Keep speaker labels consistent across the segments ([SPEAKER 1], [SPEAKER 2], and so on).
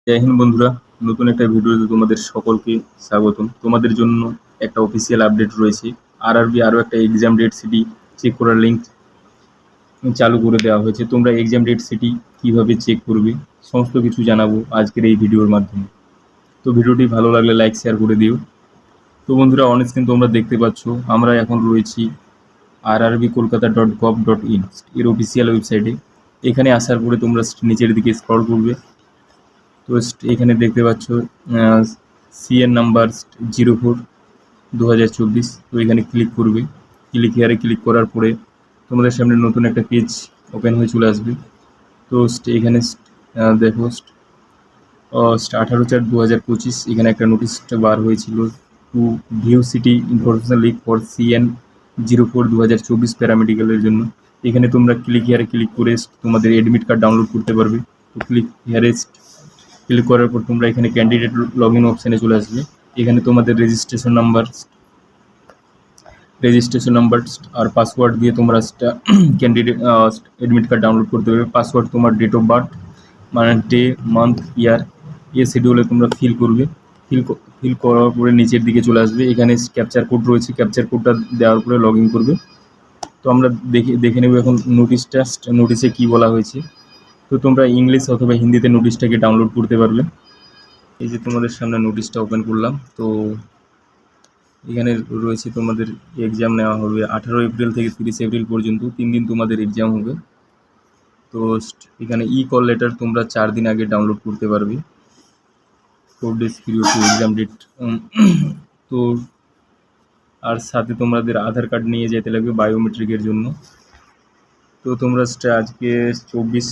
[SPEAKER 1] জয় হিন্দ বন্ধুরা, নতুন একটা ভিডিওতে তোমাদের সকলকে স্বাগতম। তোমাদের জন্য একটা অফিসিয়াল আপডেট রয়েছে। আরআরবি আরও একটা এক্সাম ডেট সিটি চেক করার লিঙ্ক চালু করে দেওয়া হয়েছে। তোমরা এক্সাম ডেট সিটি কীভাবে চেক করবে সমস্ত কিছু জানাবো আজকের এই ভিডিওর মাধ্যমে। তো ভিডিওটি ভালো লাগলে লাইক শেয়ার করে দিও। তো বন্ধুরা, অনেক স্ক্রিন তোমরা দেখতে পাচ্ছ, আমরা এখন রয়েছি rrbkolkata.gov.in এর অফিসিয়াল ওয়েবসাইটে। এখানে আসার পরে তোমরা নিচের দিকে স্ক্রল করবে। তো এখানে দেখতে পাচ্ছ সিএন নাম্বার 04/2024। তো এখানে ক্লিক করবে। হেয়ারে ক্লিক করার পরে তোমাদের সামনে নতুন একটা পেজ ওপেন হয়ে চলে আসবে। তো এখানে দেখো 18/4/2025 এখানে একটা নোটিশ বার হয়েছিল, two view city information leak for CN 04/2024 প্যারামেডিক্যালের জন্য। এখানে তোমরা হেয়ারে ক্লিক করে তোমাদের অ্যাডমিট কার্ড ডাউনলোড করতে পারবে। তো হেয়ারে ক্লিক করার পর তোমরা এখানে ক্যান্ডিডেট লগ ইন অপশানে চলে আসবে। এখানে তোমাদের রেজিস্ট্রেশন নাম্বার আর পাসওয়ার্ড দিয়ে তোমরা ক্যান্ডিডেট অ্যাডমিট কার্ড ডাউনলোড করতে পারবে। পাসওয়ার্ড তোমার ডেট অফ বার্থ মানে ডে, মান্থ, ইয়ার এ শিডিউলে তোমরা ফিল করবে। ফিল করার পরে নিচের দিকে চলে আসবে। এখানে ক্যাপচার কোড রয়েছে, ক্যাপচার কোডটা দেওয়ার পরে লগ ইন করবে। তো আমরা দেখে নেব এখন নোটিশে কী বলা হয়েছে। তো তোমরা ইংলিশ অথবা হিন্দিতে নোটিশটাকে ডাউনলোড করতে পারবে। এই যে তোমাদের সামনে নোটিশটা ওপেন করলাম। তো এখানে রয়েছে তোমাদের এক্সাম নেওয়া হবে 18 এপ্রিল থেকে 30 এপ্রিল পর্যন্ত, 3 দিন তোমাদের এক্সাম হবে। তো এখানে কল লেটার তোমরা 4 দিন আগে ডাউনলোড করতে পারবে। 4 days period to exam date. তো আর সাথে তোমাদের আধার কার্ড নিয়ে যেতে লাগবে বায়োমেট্রিকের জন্য। তো তোমরা আজকে 24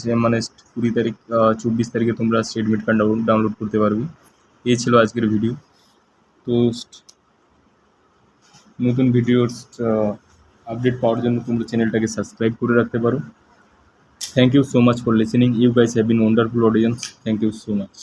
[SPEAKER 1] তারিখে তোমরা অ্যাডমিট কার্ড ডাউনলোড করতে পারবে। এই ছিল আজকের ভিডিও। তো নতুন ভিডিওর আপডেট পাওয়ার জন্য তোমরা চ্যানেলটাকে সাবস্ক্রাইব করে রাখতে পারো। Thank you so much for listening. You guys have been wonderful audience. Thank you so much.